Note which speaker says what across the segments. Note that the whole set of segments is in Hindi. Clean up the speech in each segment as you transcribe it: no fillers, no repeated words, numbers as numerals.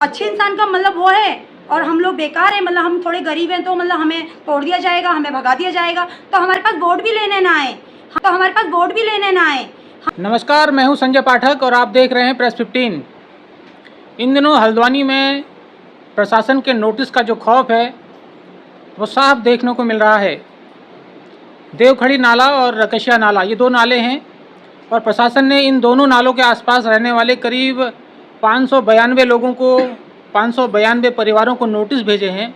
Speaker 1: अच्छे इंसान का मतलब वो है और हम लोग बेकार है, मतलब हम थोड़े गरीब हैं तो मतलब हमें तोड़ दिया जाएगा, हमें भगा दिया जाएगा, तो हमारे पास वोट भी लेने ना आए।
Speaker 2: नमस्कार, मैं हूं संजय पाठक और आप देख रहे हैं प्रेस 15। इन दिनों हल्द्वानी में प्रशासन के नोटिस का जो खौफ है वो साफ देखने को मिल रहा है। देवखड़ी नाला और रकशिया नाला, ये दो नाले हैं और प्रशासन ने इन दोनों नालों के आसपास रहने वाले करीब 592 लोगों को 592 परिवारों को नोटिस भेजे हैं।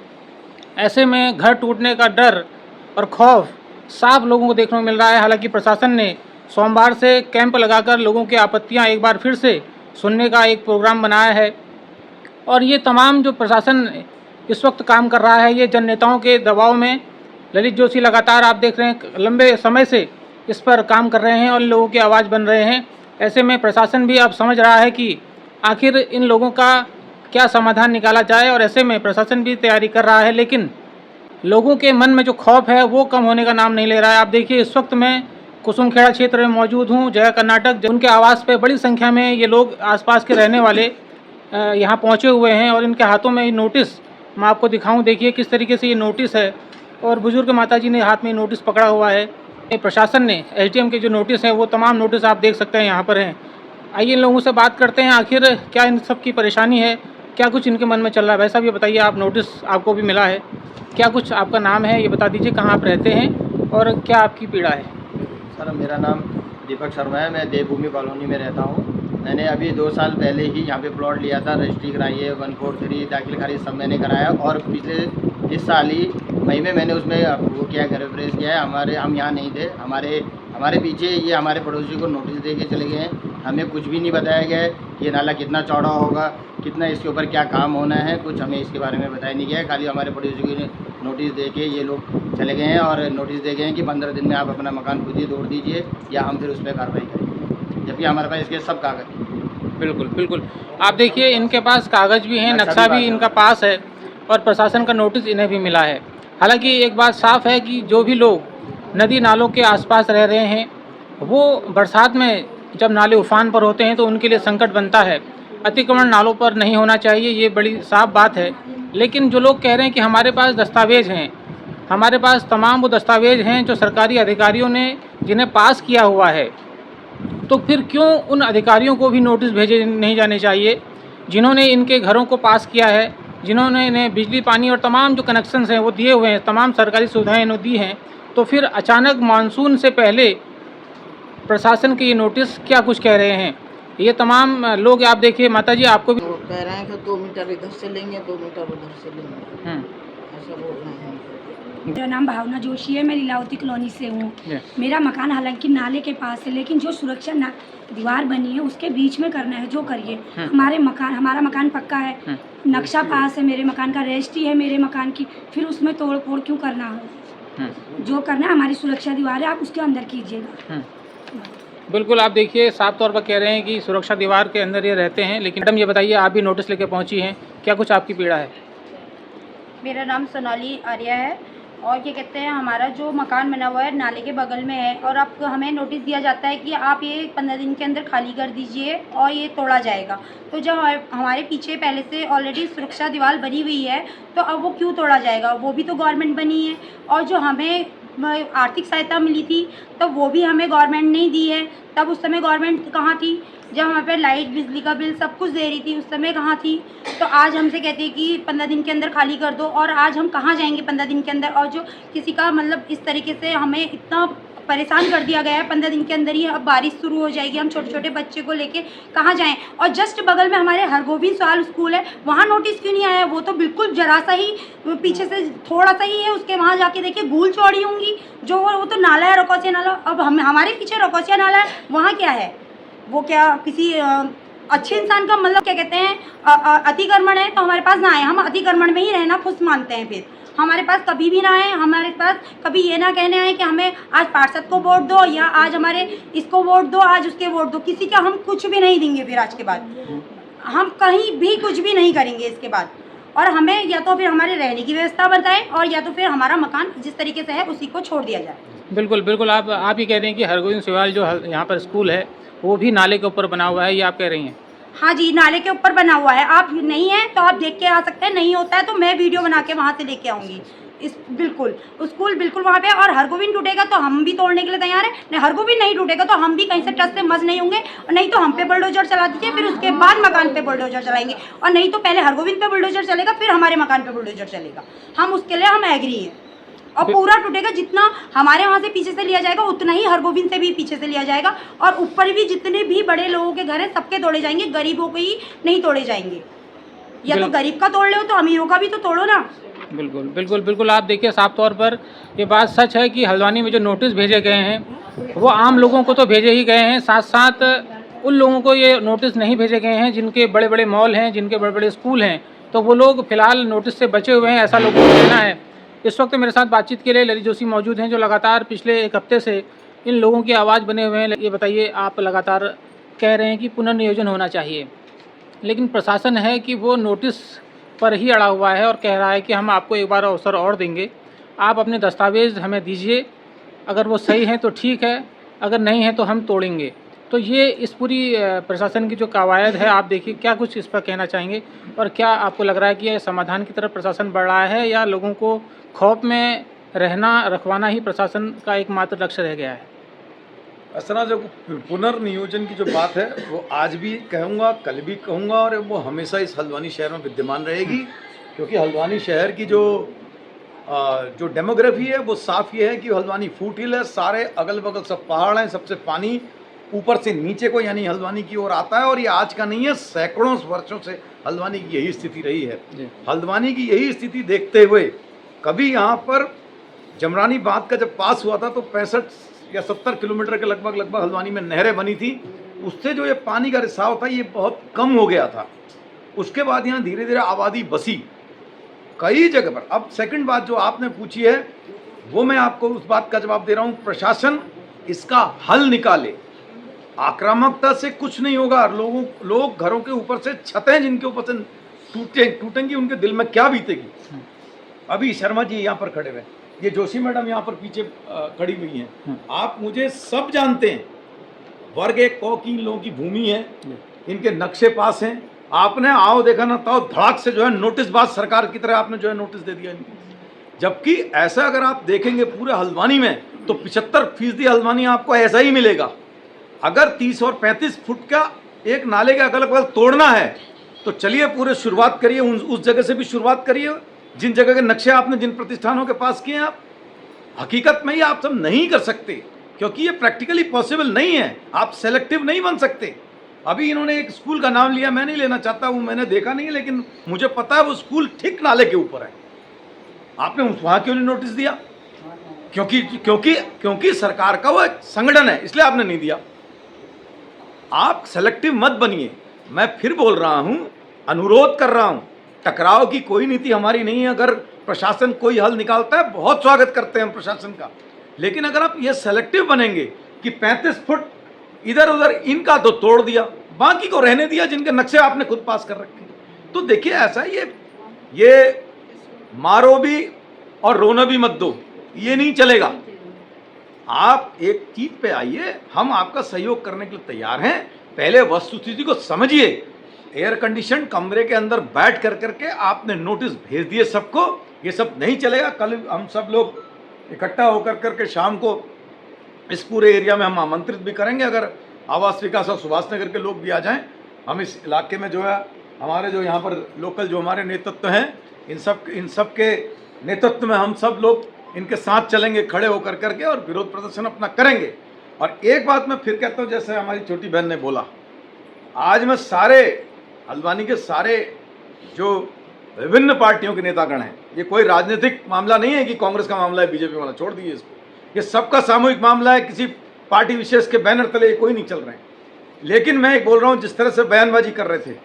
Speaker 2: ऐसे में घर टूटने का डर और खौफ साफ लोगों को देखने को मिल रहा है। हालांकि प्रशासन ने सोमवार से कैंप लगाकर लोगों की आपत्तियां एक बार फिर से सुनने का एक प्रोग्राम बनाया है और ये तमाम जो प्रशासन इस वक्त काम कर रहा है ये जन नेताओं के दबाव में। ललित जोशी लगातार आप देख रहे हैं लंबे समय से इस पर काम कर रहे हैं और लोगों की आवाज़ बन रहे हैं। ऐसे में प्रशासन भी अब समझ रहा है कि आखिर इन लोगों का क्या समाधान निकाला जाए और ऐसे में प्रशासन भी तैयारी कर रहा है, लेकिन लोगों के मन में जो खौफ है वो कम होने का नाम नहीं ले रहा है। आप देखिए, इस वक्त मैं कुसुमखेड़ा क्षेत्र में मौजूद हूँ, जय कर्नाटक। उनके आवास पे बड़ी संख्या में ये लोग आसपास के रहने वाले यहाँ पहुँचे हुए हैं और इनके हाथों में ये नोटिस मैं आपको दिखाऊं। देखिए किस तरीके से ये नोटिस है और बुजुर्ग माताजी ने हाथ में नोटिस पकड़ा हुआ है। प्रशासन ने एसडीएम के जो नोटिस है वो तमाम नोटिस आप देख सकते हैं यहाँ पर हैं। आइए इन लोगों से बात करते हैं, आखिर क्या इन सब की परेशानी है, क्या कुछ इनके मन में चल रहा है। भाई साहब ये बताइए, आप नोटिस आपको भी मिला है, क्या कुछ आपका नाम है ये बता दीजिए, कहाँ आप रहते हैं और क्या आपकी पीड़ा है।
Speaker 3: सर मेरा नाम दीपक शर्मा है, मैं देवभूमि कॉलोनी में रहता हूँ। मैंने अभी 2 साल पहले ही यहाँ पे प्लॉट लिया था, रजिस्ट्री कराई है, 143 दाखिल खारिज सब मैंने कराया और पिछले इस साल ही मई में मैंने उसमें वो किया, घर प्रेस किया है। हम यहाँ नहीं थे, हमारे पीछे ये हमारे पड़ोसी को नोटिस दे के चले गए हैं। हमें कुछ भी नहीं बताया गया है कि ये नाला कितना चौड़ा होगा, कितना इसके ऊपर क्या काम होना है, कुछ हमें इसके बारे में बताया नहीं गया है। खाली हमारे पड़ोसी को नोटिस दे के ये लोग चले गए हैं और नोटिस दे गए हैं कि 15 दिन में आप अपना मकान खुद ही तोड़ दीजिए या हम फिर उस पर कार्रवाई करेंगे, जबकि हमारे पास इसके सब कागज।
Speaker 2: बिल्कुल बिल्कुल, आप देखिए इनके पास कागज़ भी हैं, नक्शा भी इनका पास है और प्रशासन का नोटिस इन्हें भी मिला है। हालांकि एक बात साफ है कि जो भी लोग नदी नालों के आसपास रह रहे हैं वो बरसात में जब नाले उफान पर होते हैं तो उनके लिए संकट बनता है। अतिक्रमण नालों पर नहीं होना चाहिए, ये बड़ी साफ बात है। लेकिन जो लोग कह रहे हैं कि हमारे पास दस्तावेज हैं, हमारे पास तमाम वो दस्तावेज हैं जो सरकारी अधिकारियों ने जिन्हें पास किया हुआ है, तो फिर क्यों उन अधिकारियों को भी नोटिस भेजे नहीं जाने चाहिए जिन्होंने इनके घरों को पास किया है, जिन्होंने इन्हें बिजली पानी और तमाम जो कनेक्शंस हैं वो दिए हुए हैं, तमाम सरकारी सुविधाएं इन्हें दी हैं। तो फिर अचानक मानसून से पहले प्रशासन के ये नोटिस क्या कुछ कह रहे हैं ये तमाम लोग। आप देखिए माता जी, आपको भी
Speaker 4: कह रहे हैं कि 2 मीटर इधर से लेंगे, 2 मीटर उधर से लेंगे, ऐसा बोल रहे हैं।
Speaker 1: मेरा नाम भावना जोशी है, मैं लीलावती कॉलोनी से हूँ। मेरा मकान हालांकि नाले के पास है, लेकिन जो सुरक्षा दीवार बनी है उसके बीच में करना है, जो करिए। हमारा मकान पक्का है, नक्शा पास है, मेरे मकान का रजिस्ट्री है मेरे मकान की, फिर उसमें तोड़ फोड़ क्यों करना है? जो करना है हमारी सुरक्षा दीवार है, आप उसके अंदर कीजिएगा।
Speaker 2: बिल्कुल, आप देखिए साफ तौर पर कह रहे हैं कि सुरक्षा दीवार के अंदर ये रहते हैं। लेकिन मैडम ये बताइए, आप भी नोटिस लेके पहुंची हैं, क्या कुछ आपकी पीड़ा है।
Speaker 5: मेरा नाम सोनाली आर्या है और क्या कहते हैं, हमारा जो मकान बना हुआ है नाले के बगल में है और आपको हमें नोटिस दिया जाता है कि आप ये 15 दिन के अंदर खाली कर दीजिए और ये तोड़ा जाएगा। तो जब हमारे पीछे पहले से ऑलरेडी सुरक्षा दीवार बनी हुई है तो अब वो क्यों तोड़ा जाएगा? वो भी तो गवर्नमेंट बनी है और जो हमें आर्थिक सहायता मिली थी तब वो भी हमें गवर्नमेंट नहीं दी है। तब उस समय गवर्नमेंट कहाँ थी? जब हमारे पे लाइट बिजली का बिल सब कुछ दे रही थी उस समय कहाँ थी? तो आज हमसे कहते हैं कि 15 दिन के अंदर खाली कर दो, और आज हम कहाँ जाएंगे 15 दिन के अंदर? और जो किसी का मतलब इस तरीके से हमें इतना परेशान कर दिया गया है, 15 दिन के अंदर ही अब बारिश शुरू हो जाएगी, हम छोटे छोटे बच्चे को लेके कहाँ जाएं? और जस्ट बगल में हमारे हरगोविंद सवाल स्कूल है, वहाँ नोटिस क्यों नहीं आया? वो तो बिल्कुल जरा सा ही पीछे से थोड़ा सा ही है, उसके वहाँ जाके देखिए गूल चौड़ी होंगी, जो वो तो नाला है, रकोसिया नाला। अब हमारे पीछे रकोसिया नाला है, वहाँ क्या है? वो क्या किसी अच्छे इंसान का मतलब क्या कहते हैं अतिक्रमण है तो हमारे पास ना आए, हम अतिक्रमण में ही रहना खुश मानते हैं। फिर हमारे पास कभी भी ना आए, हमारे पास कभी ये ना कहने आए कि हमें आज पार्षद को वोट दो या आज हमारे इसको वोट दो, आज उसके वोट दो। किसी का हम कुछ भी नहीं देंगे। फिर आज के बाद हम कहीं भी कुछ भी नहीं करेंगे इसके बाद। और हमें या तो फिर हमारे रहने की व्यवस्था बताएं और या तो फिर हमारा मकान जिस तरीके से है उसी को छोड़ दिया जाए।
Speaker 2: बिल्कुल बिल्कुल, आप ही कह रहे हैं कि हरगोविंद सवाल जो यहाँ पर स्कूल है वो भी नाले के ऊपर बना हुआ है, ये आप कह रही हैं।
Speaker 5: हाँ जी, नाले के ऊपर बना हुआ है। आप नहीं है तो आप देख के आ सकते हैं, नहीं होता है तो मैं वीडियो बना के वहाँ से लेके आऊँगी। इस बिल्कुल स्कूल बिल्कुल वहाँ पे। और हरगोविंद टूटेगा तो हम भी तोड़ने के लिए तैयार हैं, नहीं हरगोविंद नहीं टूटेगा तो हम भी कहीं से ट्रस्ट से मज नहीं होंगे, और नहीं तो हम पे बुलडोजर चला दीजिए, फिर उसके बाद मकान पे बुलडोजर चलाएंगे, और नहीं तो पहले हरगोविंद पे बुलडोजर चलेगा फिर हमारे मकान पे बुलडोजर चलेगा। हम उसके लिए हम एग्री हैं। और पूरा टूटेगा, जितना हमारे वहाँ से पीछे से लिया जाएगा उतना ही हरगोविंद से भी पीछे से लिया जाएगा, और ऊपर भी जितने भी बड़े लोगों के घर हैं सबके तोड़े जाएंगे, गरीबों के ही नहीं तोड़े जाएंगे। या तो गरीब का तोड़ लो तो अमीरों का भी तो तोड़ो ना।
Speaker 2: बिल्कुल बिल्कुल बिल्कुल। आप देखिए साफ तौर पर ये बात सच है कि हल्द्वानी में जो नोटिस भेजे गए हैं वो आम लोगों को तो भेजे ही गए हैं, साथ साथ उन लोगों को ये नोटिस नहीं भेजे गए हैं जिनके बड़े बड़े मॉल हैं, जिनके बड़े बड़े स्कूल हैं, तो वो लोग फिलहाल नोटिस से बचे हुए हैं, ऐसा लोगों का कहना है। इस वक्त मेरे साथ बातचीत के लिए ललित जोशी मौजूद हैं जो लगातार पिछले एक हफ्ते से इन लोगों की आवाज़ बने हुए हैं। ये बताइए, आप लगातार कह रहे हैं कि पुनर्नियोजन होना चाहिए, लेकिन प्रशासन है कि वो नोटिस पर ही अड़ा हुआ है और कह रहा है कि हम आपको एक बार अवसर और देंगे, आप अपने दस्तावेज़ हमें दीजिए, अगर वो सही हैं तो ठीक है, अगर नहीं है तो हम तोड़ेंगे। तो ये इस पूरी प्रशासन की जो कवायद है, आप देखिए क्या कुछ इस पर कहना चाहेंगे, और क्या आपको लग रहा है कि यह समाधान की तरफ प्रशासन बढ़ रहा है या लोगों को खौफ में रखवाना ही प्रशासन का एकमात्र लक्ष्य रह गया है?
Speaker 6: असना जो पुनर्नियोजन की जो बात है वो आज भी कहूँगा, कल भी कहूँगा, और वो हमेशा इस हल्द्वानी शहर में विद्यमान रहेगी, क्योंकि हल्द्वानी शहर की जो डेमोग्राफी है वो साफ ये है कि हल्द्वानी फूट हिल है, सारे अगल बगल सब पहाड़ हैं, सबसे पानी ऊपर से नीचे को यानी हल्द्वानी की ओर आता है, और ये आज का नहीं है, सैकड़ों वर्षों से हल्द्वानी की यही स्थिति रही है। हल्द्वानी की यही स्थिति देखते हुए कभी यहाँ पर जमरानी बांध का जब पास हुआ था तो 65 या 70 किलोमीटर के लगभग हल्द्वानी में नहरें बनी थी, उससे जो ये पानी का रिसाव था ये बहुत कम हो गया था। उसके बाद यहाँ धीरे धीरे आबादी बसी कई जगह पर। अब सेकंड बात जो आपने पूछी है वो मैं आपको उस बात का जवाब दे रहा हूँ, प्रशासन इसका हल निकाले। आक्रामकता से कुछ नहीं होगा। लोग घरों के ऊपर से छतें जिनके ऊपर से टूटेंगी उनके दिल में क्या बीतेगी। अभी शर्मा जी यहाँ पर खड़े हुए, ये जोशी मैडम यहाँ पर पीछे खड़ी हुई हैं, आप मुझे सब जानते हैं। वर्ग एक कौ की इन लोगों की भूमि है, इनके नक्शे पास हैं। आपने आओ देखा ना तो धड़ाक से जो है नोटिस बाज सरकार की तरह आपने जो है नोटिस दे दिया इनको। जबकि ऐसा अगर आप देखेंगे पूरे हल्द्वानी में तो 75% हल्द्वानी आपको ऐसा ही मिलेगा। अगर 30 और 35 फुट का एक नाले के अगल बगल तोड़ना है तो चलिए पूरे शुरुआत करिए, उस जगह से भी शुरुआत करिए जिन जगह के नक्शे आपने जिन प्रतिष्ठानों के पास किए हैं। आप हकीकत में ही आप सब नहीं कर सकते क्योंकि ये प्रैक्टिकली पॉसिबल नहीं है। आप सेलेक्टिव नहीं बन सकते। अभी इन्होंने एक स्कूल का नाम लिया, मैं नहीं लेना चाहता, वो मैंने देखा नहीं है, लेकिन मुझे पता है वो स्कूल ठीक नाले के ऊपर है। आपने वहाँ क्यों नहीं नोटिस दिया? क्योंकि सरकार का वो एक संगठन है, इसलिए आपने नहीं दिया। आप सेलेक्टिव मत बनिए। मैं फिर बोल रहा हूँ, अनुरोध कर रहा हूँ, टकराव की कोई नीति हमारी नहीं है। अगर प्रशासन कोई हल निकालता है बहुत स्वागत करते हैं हम प्रशासन का, लेकिन अगर आप ये सेलेक्टिव बनेंगे कि 35 फुट इधर उधर इनका तो तोड़ दिया, बाकी को रहने दिया जिनके नक्शे आपने खुद पास कर रखे, तो देखिए ऐसा ये मारो भी और रोना भी मत दो, ये नहीं चलेगा। आप एक चीज पे आइए, हम आपका सहयोग करने के लिए तैयार हैं। पहले वस्तुस्थिति को समझिए। एयर कंडीशन कमरे के अंदर बैठ करके आपने नोटिस भेज दिए सबको, ये सब नहीं चलेगा। कल हम सब लोग इकट्ठा होकर करके शाम को इस पूरे एरिया में हम आमंत्रित भी करेंगे। अगर आवास विकास और सुभाष नगर के लोग भी आ जाएं, हम इस इलाके में जो है हमारे जो यहाँ पर लोकल जो हमारे नेतृत्व हैं, इन सब के नेतृत्व में हम सब लोग इनके साथ चलेंगे खड़े होकर करके और विरोध प्रदर्शन अपना करेंगे। और एक बात मैं फिर कहता हूँ, जैसे हमारी छोटी बहन ने बोला, आज मैं सारे हल्द्वानी के सारे जो विभिन्न पार्टियों के नेतागण हैं, ये कोई राजनीतिक मामला नहीं है कि कांग्रेस का मामला है, बीजेपी वाला, छोड़ दीजिए इसको। ये सबका सामूहिक मामला है, किसी पार्टी विशेष के बैनर तले कोई नहीं चल रहे हैं। लेकिन मैं बोल रहा हूँ, जिस तरह से बयानबाजी कर रहे थे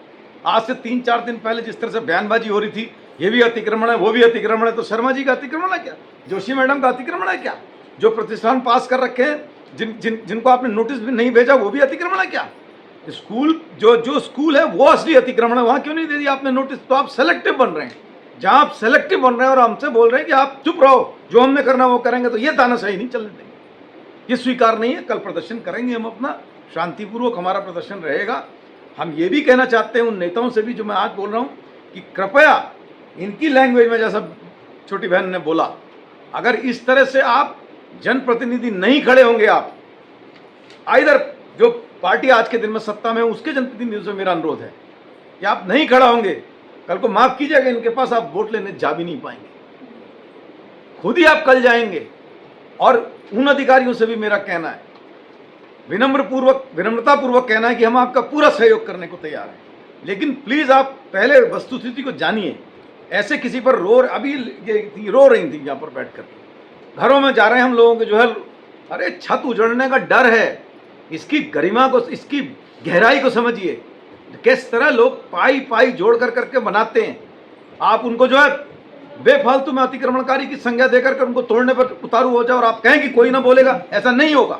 Speaker 6: आज से 3-4 दिन पहले, जिस तरह से बयानबाजी हो रही थी, ये भी अतिक्रमण है, वो भी अतिक्रमण है, तो शर्मा जी का अतिक्रमण है क्या? जोशी मैडम का अतिक्रमण है क्या? जो प्रतिष्ठान पास कर रखे हैं, जिनको आपने नोटिस भी नहीं भेजा, वो भी अतिक्रमण है क्या? स्कूल जो स्कूल है वो असली अतिक्रमण है, वहाँ क्यों नहीं दे दिया आपने नोटिस? तो आप सेलेक्टिव बन रहे हैं। जहाँ आप सेलेक्टिव बन रहे हैं और हमसे बोल रहे हैं कि आप चुप रहो, जो हमने करना वो करेंगे, तो ये तानाशाही नहीं चलने देंगे, ये स्वीकार नहीं है। कल प्रदर्शन करेंगे हम अपना, शांतिपूर्वक हमारा प्रदर्शन रहेगा। हम ये भी कहना चाहते हैं उन नेताओं से भी जो मैं आज बोल रहा हूँ कि कृपया इनकी लैंग्वेज में, जैसा छोटी बहन ने बोला, अगर इस तरह से आप जनप्रतिनिधि नहीं खड़े होंगे, आप इधर जो पार्टी आज के दिन में सत्ता में है उसके जनप्रतिनिधियों से मेरा अनुरोध है कि आप नहीं खड़ा होंगे, कल को माफ कीजिएगा, इनके पास आप वोट लेने जा भी नहीं पाएंगे, खुद ही आप कल जाएंगे। और उन अधिकारियों से भी मेरा कहना है, विनम्रतापूर्वक कहना है कि हम आपका पूरा सहयोग करने को तैयार हैं, लेकिन प्लीज आप पहले वस्तुस्थिति को जानिए। ऐसे किसी पर अभी ये रो रही थी यहाँ पर बैठ कर, घरों में जा रहे हैं हम लोगों के जो है, अरे छत उजड़ने का डर है, इसकी गरिमा को, इसकी गहराई को समझिए, किस तरह लोग पाई पाई जोड़ कर करके बनाते हैं। आप उनको जो है बेफालतू में अतिक्रमणकारी की संज्ञा देकर के उनको तोड़ने पर उतारू हो जाए और आप कहें कि कोई ना बोलेगा, ऐसा नहीं होगा,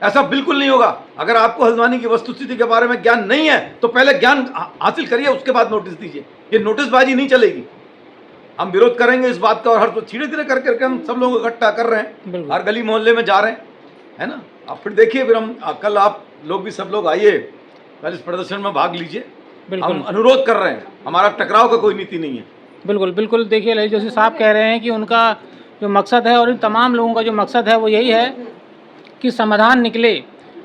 Speaker 6: ऐसा बिल्कुल नहीं होगा। अगर आपको हल्द्वानी की वस्तुस्थिति के बारे में ज्ञान नहीं है तो पहले ज्ञान हासिल करिए, उसके बाद नोटिस दीजिए। ये नोटिसबाजी नहीं चलेगी, हम विरोध करेंगे इस बात का, और हर धीरे धीरे करके हम सब लोग इकट्ठा कर रहे हैं, हर गली मोहल्ले में जा रहे हैं, है ना। अब फिर देखिए, फिर हम कल आप लोग भी सब लोग आइए, कल इस प्रदर्शन में भाग लीजिए। हम अनुरोध कर रहे हैं, हमारा टकराव का कोई नीति नहीं है।
Speaker 2: बिल्कुल बिल्कुल। देखिए ललित जोशी साहब कह रहे हैं कि उनका जो मकसद है और इन तमाम लोगों का जो मकसद है वो यही है कि समाधान निकले,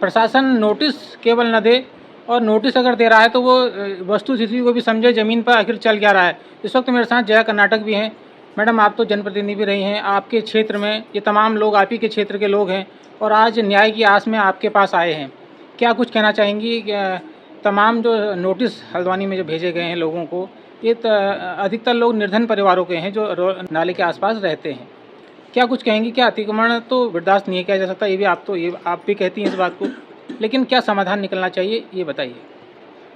Speaker 2: प्रशासन नोटिस केवल न दे, और नोटिस अगर दे रहा है तो वो वस्तुस्थिति को भी समझे, ज़मीन पर आखिर चल क्या रहा है। इस वक्त मेरे साथ जया कर्नाटक भी हैं। मैडम, आप तो जनप्रतिनिधि भी रही हैं, आपके क्षेत्र में ये तमाम लोग आप ही के क्षेत्र के लोग हैं और आज न्याय की आस में आपके पास आए हैं, क्या कुछ कहना चाहेंगी? तमाम जो नोटिस हल्द्वानी में जो भेजे गए हैं लोगों को, ये अधिकतर लोग निर्धन परिवारों के हैं जो नाले के आसपास रहते हैं, क्या कुछ कहेंगी? क्या अतिक्रमण तो बर्दाश्त नहीं किया जा सकता, ये आप भी कहती हैं इस बात को, लेकिन क्या समाधान निकलना चाहिए ये बताइए।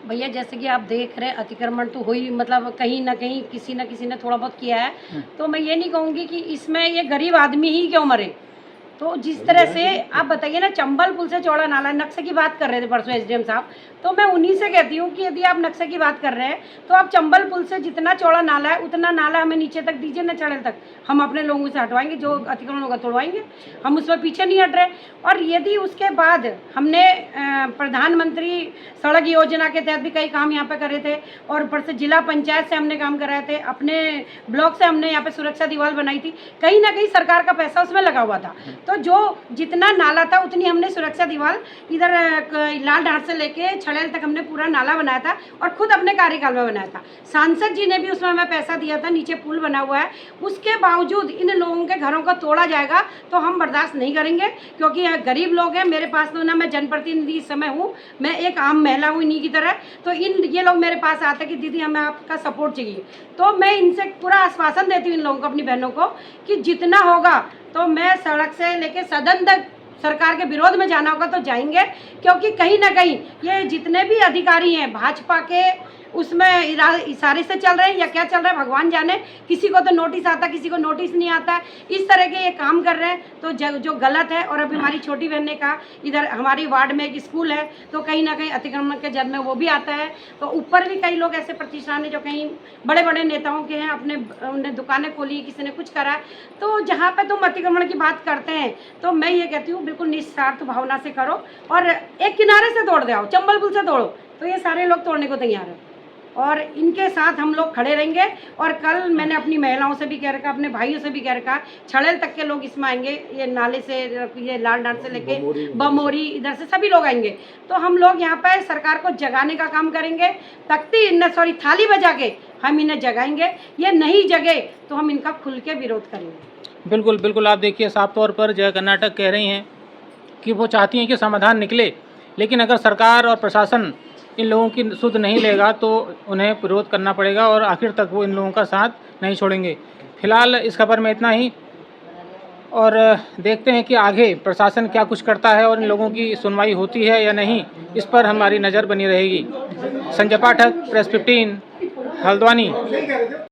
Speaker 7: भैया जैसे कि आप देख रहे हैं अतिक्रमण तो हुई, मतलब कहीं ना कहीं किसी न किसी ने थोड़ा बहुत किया है, तो मैं ये नहीं कहूँगी कि इसमें ये गरीब आदमी ही क्यों मरे। तो जिस तरह से आप बताइए ना, चंबल पुल से चौड़ा नाला, नक्शे की बात कर रहे थे परसों एसडीएम साहब, तो मैं उन्हीं से कहती हूँ कि यदि आप नक्शे की बात कर रहे हैं तो आप चंबल पुल से जितना चौड़ा नाला है उतना नाला हमें नीचे तक दीजिए, न चढ़ेल तक। हम अपने लोगों से हटवाएंगे, जो अतिक्रमण होगा तोड़वाएंगे, हम उसमें पीछे नहीं हट रहे। और यदि उसके बाद हमने प्रधानमंत्री सड़क योजना के तहत भी कई काम यहाँ पे करे थे, और ऊपर से जिला पंचायत से हमने काम कराए थे, अपने ब्लॉक से हमने यहाँ पे सुरक्षा दीवार बनाई थी, कहीं ना कहीं सरकार का पैसा उसमें लगा हुआ था। तो जो जितना नाला था उतनी हमने सुरक्षा दीवार इधर लाल ढाट से लेके छड़ेल तक हमने पूरा नाला बनाया था और खुद अपने कार्यकाल में बनाया था। सांसद जी ने भी उसमें हमें पैसा दिया था, नीचे पुल बना हुआ है। उसके बावजूद इन लोगों के घरों को तोड़ा जाएगा तो हम बर्दाश्त नहीं करेंगे, क्योंकि यहाँ गरीब लोग हैं। मेरे पास तो ना मैं जनप्रतिनिधि इस समय हूँ, मैं एक आम महिला हूँ इन्हीं की तरह। तो ये लोग मेरे पास आते हैं कि दीदी हमें आपका सपोर्ट चाहिए, तो मैं इनसे पूरा आश्वासन देती हूँ इन लोगों को, अपनी बहनों को, कि जितना होगा तो मैं सड़क से लेके सदन तक सरकार के विरोध में जाना होगा तो जाएंगे, क्योंकि कहीं ना कहीं ये जितने भी अधिकारी हैं भाजपा के उसमें इशारे से चल रहे हैं या क्या चल रहा है भगवान जाने। किसी को तो नोटिस आता, किसी को नोटिस नहीं आता है, इस तरह के ये काम कर रहे हैं तो जो गलत है। और अभी हमारी छोटी बहन ने कहा, इधर हमारी वार्ड में एक स्कूल है तो कहीं ना कहीं अतिक्रमण के जद में वो भी आता है। तो ऊपर भी कई लोग ऐसे प्रतिष्ठान है जो कहीं बड़े बड़े नेताओं के हैं, उन्हें दुकानें खोली, किसी ने कुछ करा। तो जहाँ पर तुम अतिक्रमण की बात करते हैं तो मैं ये कहती हूँ बिल्कुल निस्वार्थ भावना से करो और एक किनारे से तोड़ दो, चंबल पुल से तोड़ो, तो ये सारे लोग तोड़ने को तैयार हैं और इनके साथ हम लोग खड़े रहेंगे। और कल मैंने अपनी महिलाओं से भी कह रखा, अपने भाइयों से भी कह रखा, छड़ेल तक के लोग इसमें आएंगे, ये नाले से, ये लाल डांट से लेके बमोरी इधर से सभी लोग आएंगे। तो हम लोग यहाँ पर सरकार को जगाने का काम करेंगे, थाली बजा के हम इन्हें जगाएंगे। ये नहीं जगे तो हम इनका खुल के विरोध करेंगे।
Speaker 2: बिल्कुल बिल्कुल। आप देखिए साफ तौर पर जया कर्नाटक कह रही हैं कि वो चाहती हैं कि समाधान निकले, लेकिन अगर सरकार और प्रशासन इन लोगों की सुध नहीं लेगा तो उन्हें विरोध करना पड़ेगा और आखिर तक वो इन लोगों का साथ नहीं छोड़ेंगे। फिलहाल इस खबर में इतना ही और देखते हैं कि आगे प्रशासन क्या कुछ करता है और इन लोगों की सुनवाई होती है या नहीं, इस पर हमारी नज़र बनी रहेगी। संजय पाठक, प्रेस 15, हल्द्वानी।